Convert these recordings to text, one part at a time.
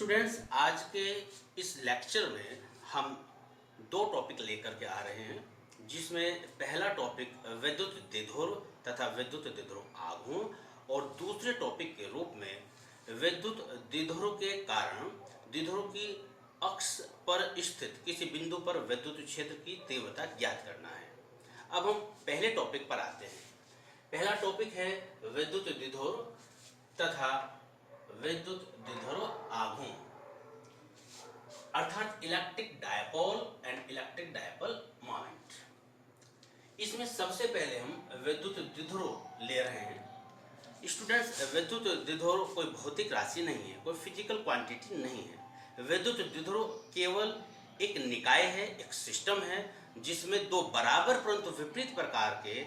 Students, आज के इस लेक्चर में हम दो टॉपिक लेकर के आ रहे हैं, जिसमें पहला टॉपिक विद्युत द्विध्रुव तथा विद्युत द्विध्रुव आघूर्ण और दूसरे टॉपिक के रूप में विद्युत द्विध्रुव के कारण द्विध्रुव की अक्ष पर स्थित किसी बिंदु पर विद्युत क्षेत्र की तीव्रता ज्ञात करना है। अब हम पहले टॉपिक पर आते हैं। पहला टॉपिक है विद्युत द्विध्रुव तथा विद्युत द्विध्रुव आघूर्ण, अर्थात electric dipole and electric dipole moment. इसमें सबसे पहले हम विद्युत द्विध्रुव ले रहे हैं। स्टूडेंट्स, विद्युत द्विध्रुव कोई भौतिक राशि नहीं है, कोई फिजिकल क्वांटिटी नहीं है। विद्युत द्विध्रुव केवल एक निकाय है, एक सिस्टम है, जिसमें दो बराबर परंतु विपरीत प्रकार के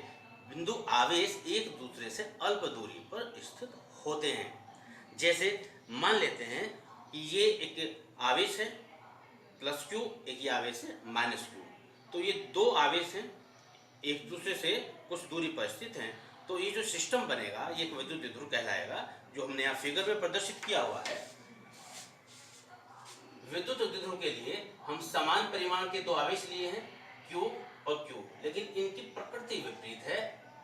बिंदु आवेश एक दूसरे से अल्प दूरी पर स्थित होते हैं। जैसे मान लेते हैं कि ये एक आवेश है प्लस क्यू, एक ये आवेश है माइनस क्यू। तो ये दो आवेश हैं, एक दूसरे से कुछ दूरी पर स्थित हैं। तो ये जो सिस्टम बनेगा ये एक विद्युत द्विध्रुव कहलाएगा, जो हमने यहाँ फिगर में प्रदर्शित किया हुआ है। विद्युत द्विध्रुव के लिए हम समान परिमाण के दो आवेश लिए हैं, क्यू और क्यू, लेकिन इनकी प्रकृति विपरीत है।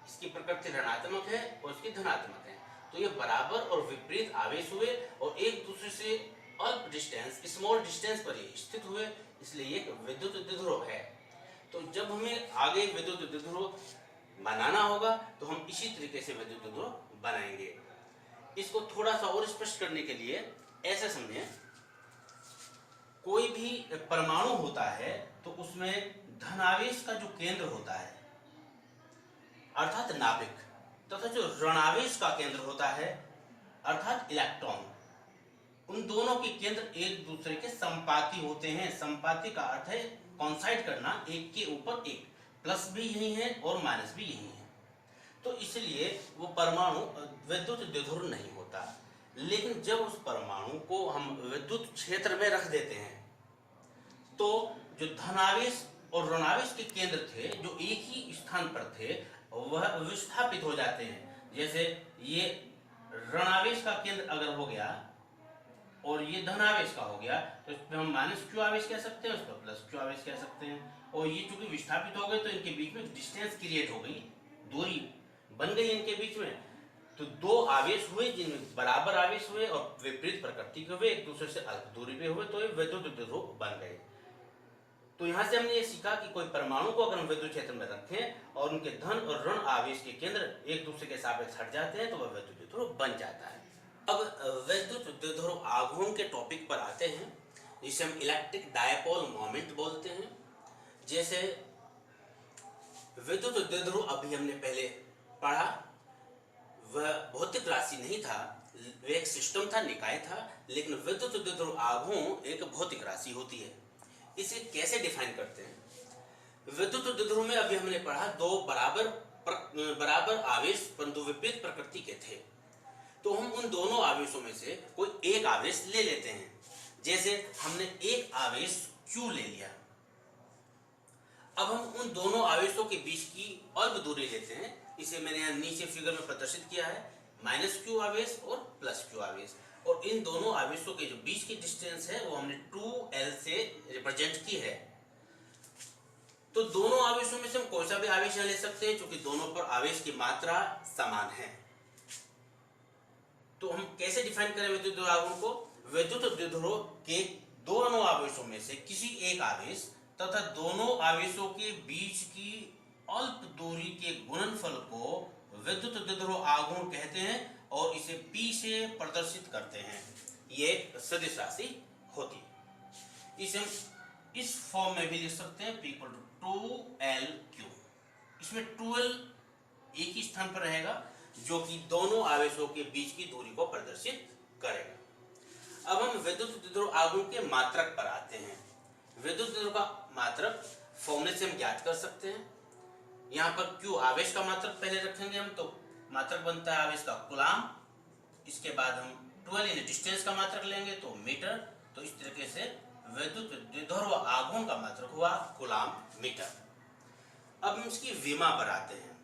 इसकी प्रकृति ऋणात्मक है और इसकी धनात्मक है। तो ये बराबर और विपरीत आवेश हुए और एक दूसरे से अल्प डिस्टेंस, स्मॉल डिस्टेंस पर ये स्थित हुए, इसलिए ये विद्युत द्विध्रुव है। तो जब हमें आगे विद्युत द्विध्रुव बनाना होगा तो हम इसी तरीके से विद्युत द्विध्रुव बनाएंगे। इसको थोड़ा सा और स्पष्ट करने के लिए ऐसे समझें, कोई भी परमाणु होता है तो उसमें धनावेश का जो केंद्र होता है अर्थात नाभिक, तथा जो ऋणावेश का केंद्र होता है अर्थात इलेक्ट्रॉन, उन दोनों के केंद्र एक दूसरे के संपाती होते हैं। संपाती का अर्थ है कॉन्साइड करना, एक के ऊपर एक, प्लस भी यही है और माइनस भी यही है। तो इसलिए वो परमाणु विद्युत द्विध्रुव नहीं होता। लेकिन जब उस परमाणु को हम विद्युत क्षेत्र में रख देते हैं तो जो धनावेश और ऋणावेश के केंद्र थे, जो एक ही स्थान पर थे, वह विस्थापित हो जाते हैं। जैसे ये ऋणावेश का केंद्र अगर हो गया और ये धनावेश का हो गया, तो इस पर हम माइनस क्यू आवेश कह सकते हैं, उस पर प्लस क्यू आवेश कह सकते हैं। और ये चूंकि विस्थापित हो गए तो इनके बीच में डिस्टेंस क्रिएट हो गई, दूरी बन गई इनके बीच में। तो दो आवेश हुए जिनमें बराबर आवेश हुए और विपरीत प्रकृति के हुए, एक दूसरे से अल्प दूरी पे हुए, तो ये विद्युत द्विध्रुव बन गए। तो यहां से हमने ये सीखा कि कोई परमाणु को अगर हम विद्युत क्षेत्र में रखें और उनके धन और ऋण आवेश के केंद्र एक दूसरे के सापेक्ष हट जाते हैं तो वह विद्युत द्विध्रुव बन जाता है। अब विद्युत द्विध्रुव आघूर्ण के टॉपिक पर आते हैं, जिसे हम इलेक्ट्रिक डायपोल मोमेंट बोलते हैं। जैसे विद्युत द्विध्रुव अभी हमने पहले पढ़ा, वह भौतिक राशि नहीं था, वह एक सिस्टम था, निकाय था। लेकिन विद्युत द्विध्रुव आघूर्ण एक भौतिक राशि होती है। इसे कैसे डिफाइन करते हैं? विद्युत द्विध्रुव में अभी हमने पढ़ा दो बराबर आवेश परंतु विपरीत प्रकृति के थे। तो हम उन दोनों आवेशों में से कोई एक आवेश ले लेते हैं। जैसे हमने एक आवेश Q ले लिया। अब हम उन दोनों आवेशों के बीच की अल्प दूरी लेते हैं। इसे मैंने यहाँ नीचे फिगर में प्रदर्शित किया है, माइनस क्यू आवेश और प्लस क्यू आवेश। और इन दोनों आवेशों के जो बीच की डिस्टेंस है वो हमने 2L से रिप्रेजेंट की है। तो दोनों आवेशों में से हम कोई सा भी आवेश ले सकते हैं, क्योंकि दोनों पर आवेश की मात्रा समान है। तो हम कैसे डिफाइन करें विद्युत द्विध्रुव आघूर्ण को? विद्युत द्विध्रुव के दोनों आवेशों में से किसी एक आवेश तथा दोनों आवेशों के बीच की अल्प दूरी के गुणनफल को विद्युत द्विध्रुव आघूर्ण कहते हैं और इसे P से प्रदर्शित करते हैं। ये एक सदिश राशि होती है। इसे हम इस फॉर्म में भी लिख सकते हैं, P = 2LQ। इसमें 2L एक ही स्थान पर रहेगा, जो कि दोनों आवेशों के बीच की दूरी को प्रदर्शित करेगा। अब हम विद्युत द्विध्रुव आघूर्ण के मात्रक पर आते हैं। विद्युत द्विध्रुव का मात्रक फॉर्मूले से हम ज्ञात कर सकते हैं। यहाँ पर Q आवेश का मात्रक पहले रखेंगे हम, तो मात्रक बनता है आवेश का कूलाम। इसके बाद हम 12 इन डिस्टेंस का मात्रक लेंगे तो मीटर। तो इस तरीके से विद्युत द्विध्रुव आघूर्ण का मात्रक हुआ कूलाम मीटर। अब हम इसकी विमा पर आते हैं।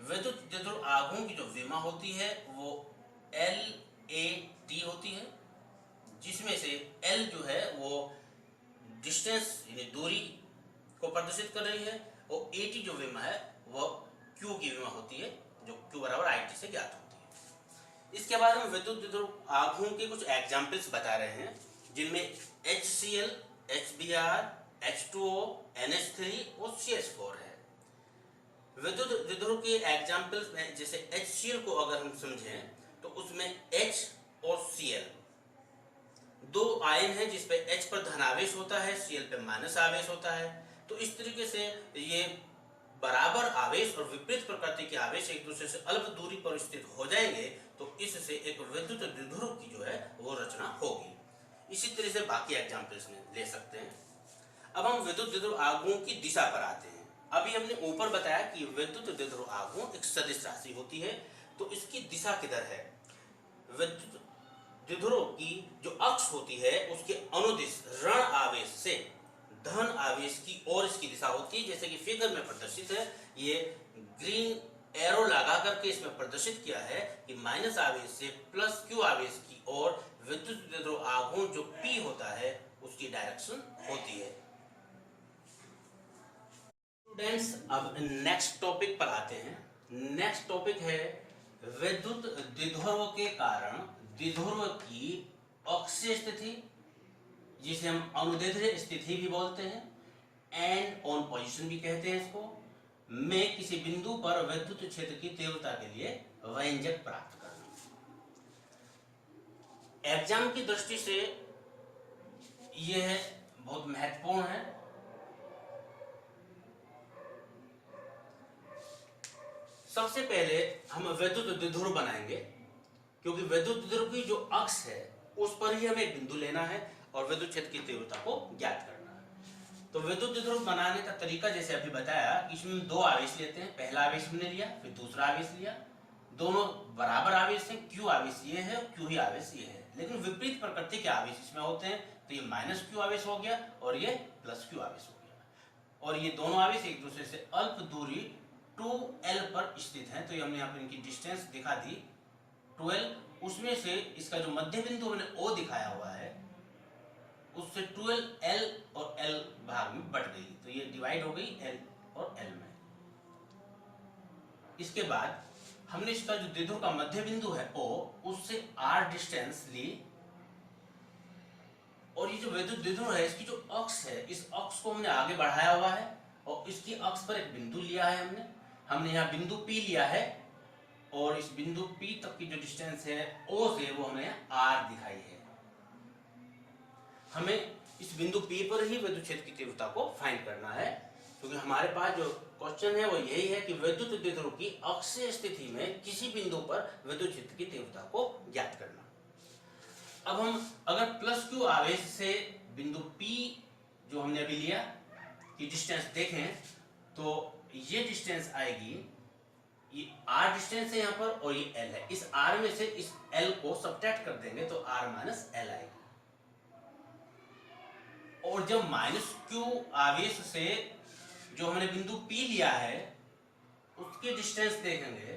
विद्युत द्विध्रुव आघूर्ण की जो विमा होती है वो LAT होती है, जिसमें से L जो है वो डिस्टेंस यानी दूरी को प्रदर्शित कर रही है और AT जो विमा है वह Q की विमा होती है जो Q बराबर IT से ज्ञात होती है। इसके बाद हम विद्युत द्विध्रुव आघूर्ण के कुछ एग्जाम्पल्स बता रहे हैं जिनमें HCl, HBr, H2O, NH3 और CH4 है। विद्युत द्विध्रुव के एग्जाम्पल्स में जैसे HCl को अगर हम समझें तो उसमें H और Cl दो आयन है जिसपे H पर धन आवेश होता है, Cl पे माइनस आवेश होता है। तो इस तरीके से ये बराबर आवेश और विपरीत प्रकृति के आवेश एक दूसरे से अल्प दूरी पर स्थित हो जाएंगे तो इससे एक विद्युत द्विध्रुव की जो है वो रचना होगी। इसी तरह से बाकी एग्जाम्पल्स में ले सकते हैं। अब हम विद्युत द्विध्रुव आघूर्ण की दिशा पर आते हैं। अभी हमने ऊपर बताया कि विद्युत द्विध्रुव आघूर्ण एक सदिश राशि होती है, तो इसकी दिशा किधर है? विद्युत द्विध्रुव की जो अक्ष होती है उसके अनुदिश ऋण आवेश से धन आवेश की ओर इसकी दिशा होती है, जैसे कि फिगर में प्रदर्शित है। ये ग्रीन एरो लगा करके इसमें प्रदर्शित किया है कि माइनस आवेश से प्लस क्यू आवेश की ओर विद्युत द्विध्रुव आघूर्ण जो P होता है उसकी डायरेक्शन होती है। स्टूडेंट्स, अब नेक्स्ट टॉपिक पर आते हैं। नेक्स्ट टॉपिक है विद्युत द्विध्रुव के कारण द्विध्रुव की अक्षीय स्थिति, जिसे हम अनुदैर्ध्य स्थिति भी बोलते हैं, एंड ऑन पोजीशन भी कहते हैं इसको, में किसी बिंदु पर विद्युत क्षेत्र की तीव्रता के लिए व्यंजक प्राप्त करना। एग्जाम की दृष्टि से यह बहुत महत्वपूर्ण है। सबसे पहले हम विद्युत द्विध्रुव बनाएंगे, क्योंकि विद्युत द्विध्रुव की जो अक्ष है उस पर ही हमें एक बिंदु लेना है और विद्युत क्षेत्र की तीव्रता को ज्ञात करना है। तो विद्युत द्विध्रुव बनाने का तरीका जैसे अभी बताया कि इसमें दो आवेश लेते हैं। पहला आवेश हमने लिया, फिर दूसरा आवेश लिया, दोनों बराबर आवेश है। Q आवेश ये है और Q ही आवेश ये है, लेकिन विपरीत प्रकृति के आवेश इसमें होते हैं। तो ये माइनस Q आवेश हो गया और ये प्लस Q आवेश हो गया, और ये दोनों आवेश एक दूसरे से अल्प दूरी 2L पर स्थित हैं। तो ये हमने यहाँ पर इनकी डिस्टेंस दिखा दी 12, उसमें से इसका जो मध्य बिंदु मैंने O दिखाया हुआ है उससे 12L और L भाग में बट गई, तो ये डिवाइड हो गई L और L में। इसके बाद हमने इसका जो द्विध्रुव का मध्य बिंदु है O, उससे R डिस्टेंस ली, और ये जो विद्युत द्विध्रुव है इसकी जो अक्ष है इस अक्ष को हमने आगे बढ़ाया हुआ है और इसकी अक्ष पर एक बिंदु लिया है। हमने यहाँ बिंदु P लिया है और इस बिंदु P तक की जो डिस्टेंस है O से वो हमें R दिखाई है। हमें इस बिंदु P पर ही विद्युत क्षेत्र की तीव्रता को फाइंड करना है, क्योंकि हमारे पास जो क्वेश्चन है वो यही है कि विद्युत द्विध्रुव की अक्षीय स्थिति में किसी बिंदु पर विद्युत क्षेत्र की तीव्रता को ज्ञात करना। अब हम अगर प्लस Q आवेश से बिंदु P जो हमने अभी लिया की डिस्टेंस देखें तो ये डिस्टेंस आएगी, ये R डिस्टेंस है यहाँ पर और ये L है। इस R में से इस L को सब्ट्रैक्ट कर देंगे तो R माइनस L आएगी, और जब माइनस Q आवेश से जो हमने बिंदु P लिया है उसकी डिस्टेंस देखेंगे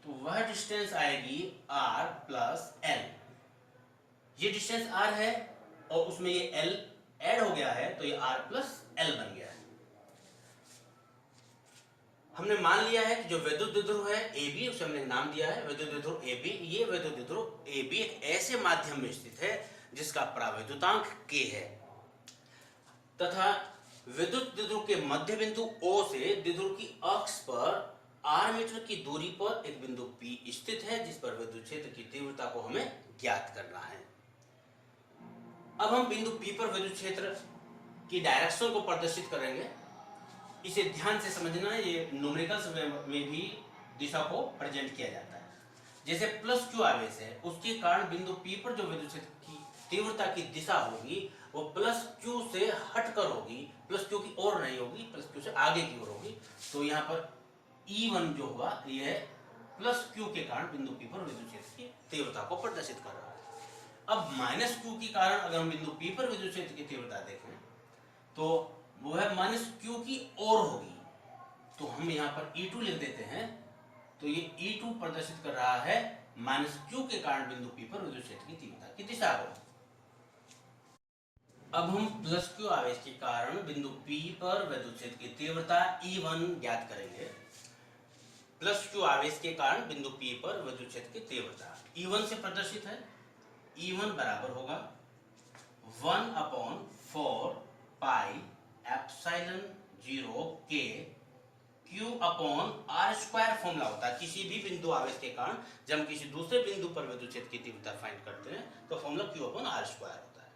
तो वह डिस्टेंस आएगी R प्लस L। ये डिस्टेंस R है और उसमें ये L ऐड हो गया है तो ये R प्लस L बन गया है। हमने मान लिया है कि जो विद्युत द्विध्रुव है AB, उसे हमने नाम दिया है विद्युत द्विध्रुव AB। ये विद्युत द्विध्रुव AB एक ऐसे माध्यम में स्थित है जिसका परावैद्युतांक K है, तथा विद्युत द्विध्रुव के मध्य बिंदु O से द्विध्रुव की अक्ष पर R मीटर की दूरी पर एक बिंदु P स्थित है जिस पर विद्युत क्षेत्र की तीव्रता को हमें ज्ञात करना है। अब हम बिंदु P पर विद्युत क्षेत्र की डायरेक्शन को प्रदर्शित करेंगे। इसे ध्यान से समझना है, ये न्यूमेरिकल्स में भी दिशा को प्रेजेंट किया जाता है। जैसे प्लस Q आवेश है उसके कारण बिंदु P पर जो विद्युत क्षेत्र की तीव्रता की दिशा होगी वो प्लस Q से हटकर होगी, प्लस Q की ओर नहीं होगी, प्लस Q से आगे की ओर होगी। तो यहाँ पर E1 जो होगा यह प्लस Q के कारण बिंदु P पर विद्युत क्षेत्र की तीव्रता को प्रदर्शित कर रहा है। अब माइनस Q के कारण अगर हम बिंदु P पर विद्युत क्षेत्र की तीव्रता देखें तो वह माइनस Q की ओर होगी, तो हम यहाँ पर E2 लिख देते हैं। तो ये E2 प्रदर्शित कर रहा है माइनस Q के कारण बिंदु P पर विद्युत क्षेत्र की तीव्रता की दिशा को। अब हम प्लस क्यू आवेश के कारण बिंदु P पर विद्युत क्षेत्र की तीव्रता E1 ज्ञात करेंगे। प्लस क्यू आवेश के कारण बिंदु P पर विद्युत क्षेत्र की तीव्रता E1 से प्रदर्शित है। E1 बराबर होगा 1/4 pi epsilon 0 K Q upon R square formula होता है किसी भी बिंदु आवेश के कारण। जब हम किसी दूसरे बिंदु पर विद्युत क्षेत्र की तीव्रता फाइंड करते हैं तो formula Q upon R square होता है।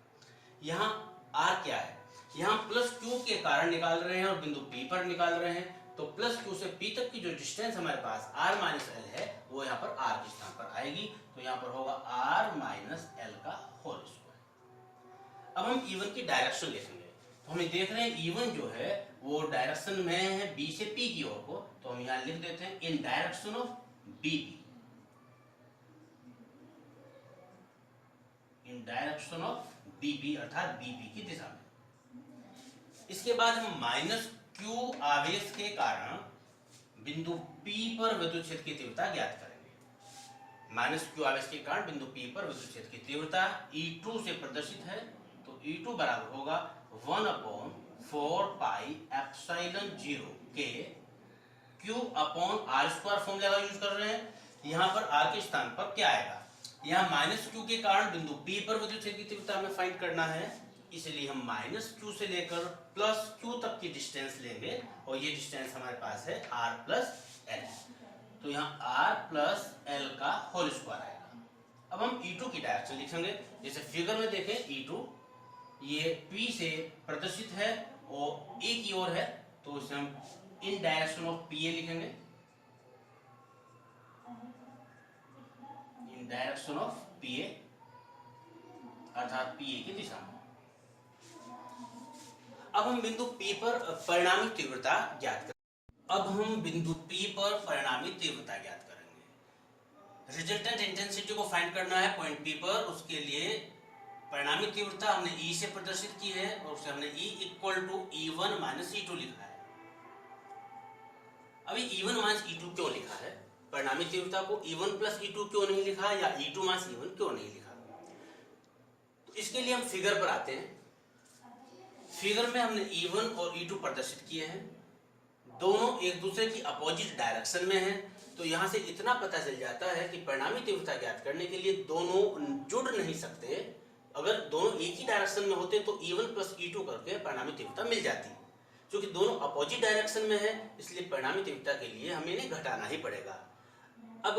यहाँ R क्या है, यहाँ प्लस Q के कारण निकाल रहे हैं और बिंदु P पर निकाल रहे हैं, तो प्लस Q से P तक की जो डिस्टेंस हमारे पास R माइनस L है वो यहाँ पर R के स्थान पर आएगी, तो यहाँ पर होगा R माइनस L का होल स्क्वायर। अब हम E1 की डायरेक्शन लिखेंगे, तो हम देख रहे हैं E1 जो है वो डायरेक्शन में है B से P की ओर को, तो हम यहाँ लिख देते हैं इन direction of BP, in direction of BP अर्थात BP की दिशा में। इसके बाद हम माइनस Q आवेश के कारण बिंदु P पर विद्युत क्षेत्र की तीव्रता ज्ञात करेंगे। माइनस Q आवेश के कारण बिंदु P पर विद्युत क्षेत्र की तीव्रता E2 से प्रदर्शित है, तो E2 बराबर होगा 1/4 pi epsilon 0 K Q upon R square formula का यूज कर रहे हैं। यहाँ पर R के स्थान पर क्या आएगा, यहाँ माइनस Q के कारण बिंदु P पर विद्युत क्षेत्र की तीव्रता हमें फाइंड करना है, इसलिए हम माइनस Q से लेकर प्लस Q तक की डिस्टेंस लेंगे और ये डिस्टेंस हमारे पास है R प्लस L, तो यहाँ R प्लस L का होल स्क्वायर आएगा। अब हम E2 की डायरेक्शन लिखेंगे, जैसे फिगर में देखें E2 ये P से प्रदर्शित है और A की ओर है, तो इसे हम इन डायरेक्शन ऑफ PA लिखेंगे, इन डायरेक्शन ऑफ PA अर्थात PA की दिशा में। अब हम बिंदु P पर परिणामी तीव्रता ज्ञात करेंगे। अब हम बिंदु P पर परिणामी तीव्रता ज्ञात करेंगे। रिजल्टेंट इंटेंसिटी को फाइंड करना है पॉइंट P पर, उसके लिए परिणामी तीव्रता हमने E से प्रदर्शित की है और उसे हमने E equal to E1 minus E2 लिखा है। अभी E1 माइनस E2 क्यों लिखा है, परिणामी तीव्रता को E1 प्लस E2 क्यों नहीं लिखा या E2 माइनस E1 क्यों नहीं लिखा, तो इसके लिए हम फिगर पर आते हैं। फिगर में हमने E1 और E2 प्रदर्शित किए हैं, दोनों एक दूसरे की अपोजिट डायरेक्शन में हैं, तो यहाँ से इतना पता चल जाता है कि परिणामी तीव्रता ज्ञात करने के लिए दोनों जुड़ नहीं सकते। अगर दोनों एक ही डायरेक्शन में होते तो E1 प्लस E2 करके परिणामी तीव्रता मिल जाती, क्योंकि दोनों अपोजिट डायरेक्शन में है, इसलिए परिणामी तीव्रता के लिए हमें इन्हें घटाना ही पड़ेगा। अब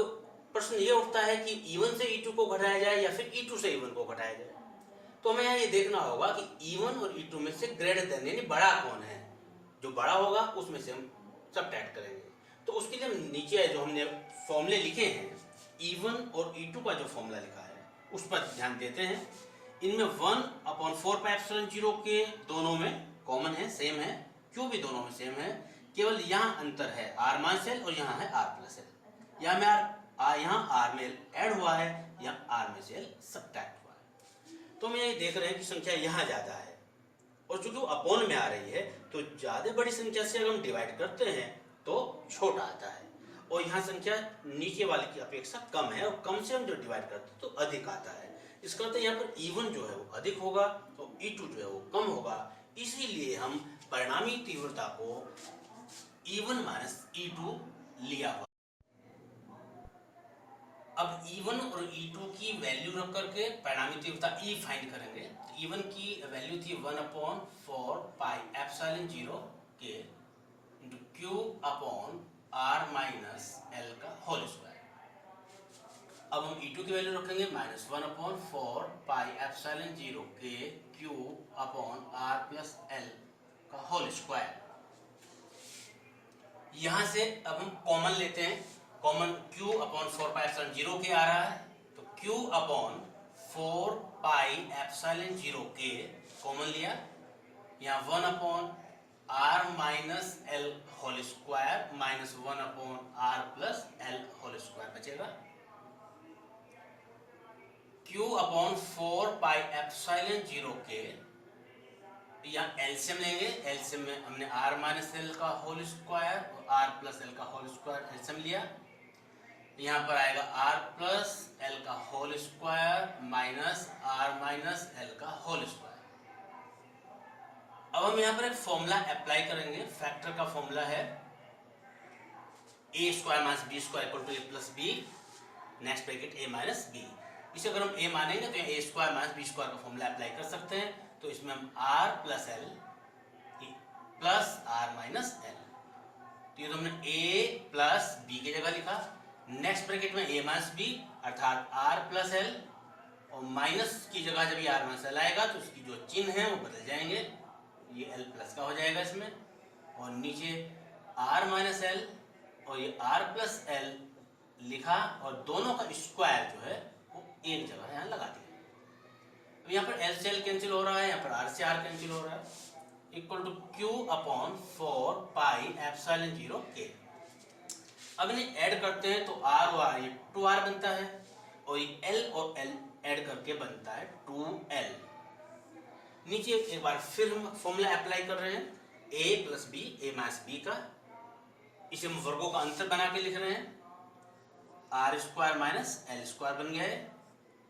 प्रश्न ये उठता है कि E1 से E2 को घटाया जाए या फिर E2 से E1 को घटाया जाए, तो हमें यहाँ ये देखना होगा कि E1 और E2 में से ग्रेटर देन यानी बड़ा कौन है, जो बड़ा होगा उसमें से हम सबट्रैक्ट करेंगे। तो उसके लिए हम नीचे जो हमने फॉर्मूले लिखे हैं E1 और E2 का जो फॉर्मूला लिखा है उस पर ध्यान देते हैं। इनमें 1/4 पाई एप्सिलॉन 0 के दोनों में कॉमन है, सेम है, Q भी दोनों में सेम है, केवल यहाँ अंतर है R माइनस L और यहाँ है R प्लस L। यहाँ R में ऐड हुआ है, यहाँ R में से L सबट्रैक्ट हुआ है। तो हम ये देख रहे हैं कि संख्या यहाँ ज्यादा है और चूंकि वो अपॉन में आ रही है तो ज्यादा बड़ी संख्या से अगर हम डिवाइड करते हैं तो छोटा आता है, और यहाँ संख्या नीचे वाले की अपेक्षा कम है और कम से हम जो डिवाइड करते हैं तो अधिक आता है। इसका मतलब यहाँ पर E1 जो है वो अधिक होगा तो E2 जो है वो कम होगा, इसीलिए हम परिणामी तीव्रता को E1 माइनस E2 लिया हुआ। अब E1 और E2 की वैल्यू रख करके परिणामी तीव्रता E फाइंड करेंगे। E1 की वैल्यू थी 1/4 pi epsilon 0 K into Q upon R minus L का होल स्क्वायर। अब हम E2 की वैल्यू रखेंगे -1/4 pi epsilon 0 K Q upon R plus L का होल स्क्वायर। यहां से अब हम कॉमन लेते हैं, common Q upon 4 pi epsilon 0 K आ रहा है, तो Q upon 4 pi epsilon 0 K common लिया, यहाँ 1/R minus L whole square minus 1/R plus L whole square बचेगा। Q upon 4 pi epsilon 0 K, यहाँ एलसीएम लेंगे, एलसीएम में हमने R माइनस L का होल स्क्वायर और R प्लस L का होल स्क्वायर एलसीएम लिया, यहाँ पर आएगा R प्लस L का whole square minus R minus L का होल स्क्वायर। अब हम यहाँ पर एक फॉर्मूला अप्लाई करेंगे। फैक्टर का फॉर्मूला है a square minus B square equal to A plus B, next bracket A minus B. इसे अगर हम ए मानेंगे तो A square minus B square का फॉर्मूला अप्लाई कर सकते हैं। तो इसमें हम R plus L plus R minus L, तो ये तो हमने ए प्लस बी की जगह लिखा। नेक्स्ट ब्रैकेट में ए माइनस बी अर्थात आर प्लस एल, और माइनस की जगह जब ये आर माइनस एल आएगा तो उसकी जो चिन्ह है वो बदल जाएंगे, ये एल प्लस का हो जाएगा इसमें, और नीचे आर माइनस एल और ये आर प्लस एल लिखा, और दोनों का स्क्वायर जो है वो एक जगह यहाँ लगा दिया। अब यहाँ पर एल से एल कैंसिल हो रहा है, यहाँ पर आर से आर कैंसिल हो रहा है, equal to Q upon 4 pi epsilon 0 K. अब इन्हें ऐड करते हैं तो आर और आर, ये 2r बनता है, और ये एल और एल ऐड करके बनता है 2l। नीचे एक बार फिर हम फॉर्मूला अप्लाई कर रहे हैं, a plus B A minus B का, इसे हम वर्गों का अंतर बना के लिख रहे हैं, R square minus L square बन गया है,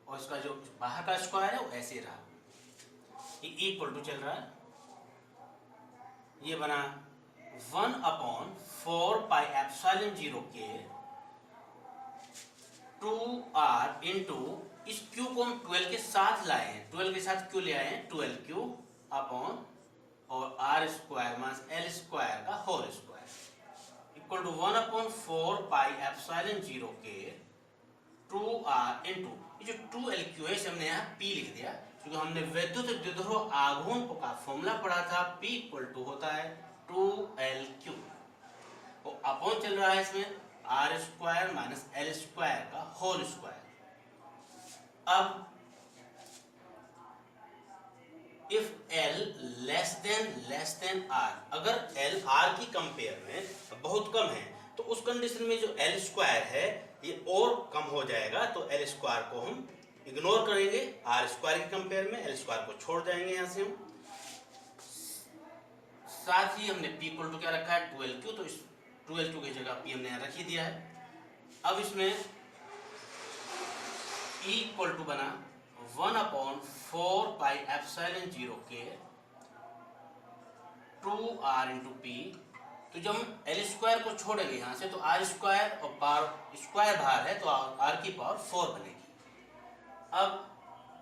और इसका जो बाहर का स्क्वायर है वो ऐसे रहा, ये इक्वल टू चल रहा है, ये बना 1/4 पाई एप्सिलॉन 0 के 2r इंटू, इस q को हम 12 के साथ लाए हैं, 12 के साथ q ले आए हैं, 12 क्यू अपॉन और r square minus l square का whole square equal to 1/4 pi epsilon 0 के 2r इंटू, ये जो 2lq है इसे हमने यहाँ p लिख दिया, क्योंकि हमने विद्युत द्विध्रुव आघूर्ण का फॉर्मूला पढ़ा था, p इक्वल टू होता है 2lq, वो अपॉन चल रहा है इसमें R square minus L square का होल स्क्वायर। अब if L less than R, अगर एल आर की कंपेयर में बहुत कम है तो उस कंडीशन में जो एल स्क्वायर है ये और कम हो जाएगा, तो एल स्क्वायर को हम इग्नोर करेंगे, आर स्क्वायर के कंपेयर में एल स्क्वायर को छोड़ जाएंगे यहाँ से हम। साथ ही हमने p इक्वल टू क्या रखा है 12q, तो इस 12q की जगह p हमने यहाँ रख ही दिया है। अब इसमें e इक्वल टू बना 1/4 पाई एप्सिलॉन 0 के 2r इंटू p, तो जब हम एल स्क्वायर को छोड़ेंगे यहाँ से तो आर स्क्वायर और पावर स्क्वायर बाहर है तो आर की पावर 4 बनेगी। अब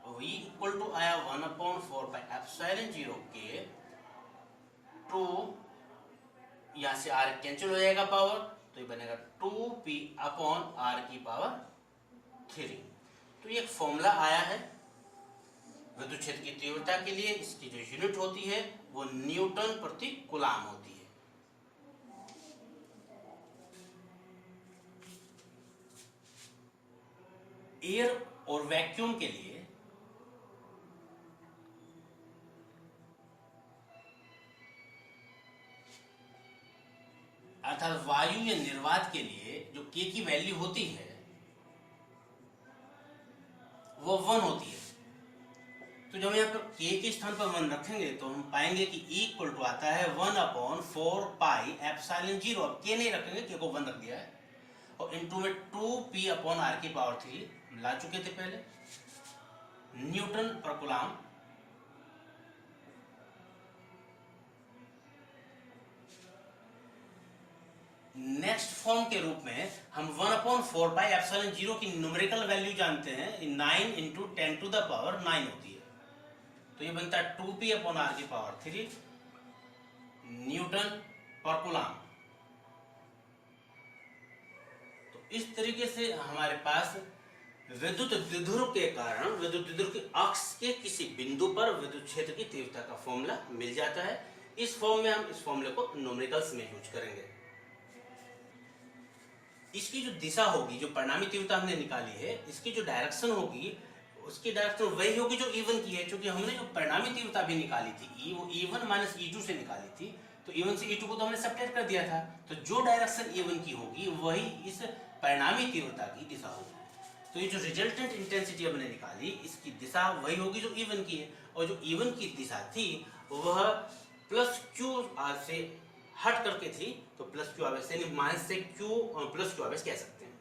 v इक्वल टू आया 1/4 पाई एप्सिलॉन 0 के 2, यहाँ से r कैंसिल हो जाएगा पावर, तो ये बनेगा 2p अपॉन r की पावर 3। तो ये एक फॉर्मूला आया है विद्युत क्षेत्र की तीव्रता के लिए, इसकी जो यूनिट होती है वो न्यूटन प्रति कूलाम होती है। एयर और वैक्यूम के लिए अर्थात वायु या निर्वात के लिए जो k की वैल्यू होती है वो 1 होती है। तो जब यहाँ पर k के स्थान पर 1 रखेंगे तो हम पाएंगे कि E इक्वल टू आता है 1/4 पाई एप्सिलॉन 0। अब k नहीं रखेंगे, k को 1 रख दिया है, और इनटू में 2p अपॉन r की पावर 3 हम ला चुके थे पहले, न्यूटन पर कूलाम। नेक्स्ट फॉर्म के रूप में हम 1/4 पाई एप्सिलॉन 0 की न्यूमेरिकल वैल्यू जानते हैं, 9 इंटू 10 टू द पावर 9 होती है, तो ये बनता है 2p अपॉन r की पावर 3 न्यूटन पर कूलाम। तो इस तरीके से हमारे पास विद्युत द्विध्रुव के कारण विद्युत द्विध्रुव के अक्ष के किसी बिंदु पर विद्युत क्षेत्र की तीव्रता का फॉर्मूला मिल जाता है। इस फॉर्म में हम इस फॉर्मूले को न्यूमेरिकल्स में यूज करेंगे। इसकी जो दिशा होगी, जो परिणामी तीव्रता हमने निकाली है, इसकी जो डायरेक्शन होगी उसकी डायरेक्शन वही होगी जो E1 की है, क्योंकि हमने जो परिणामी तीव्रता भी निकाली थी वो E1 माइनस E2 से निकाली थी, तो E1 से E2 को तो हमने सब्ट्रैक्ट कर दिया था, तो जो डायरेक्शन E1 की होगी वही इस परिणामी तीव्रता की दिशा होगी। तो ये जो रिजल्टेंट इंटेंसिटी हमने निकाली इसकी दिशा वही होगी जो E1 की है, और जो E1 की दिशा थी वह प्लस क्यू आर से हट करके थी, तो प्लस क्यू आर से माइनस से क्यू प्लस क्यू आर कह सकते हैं।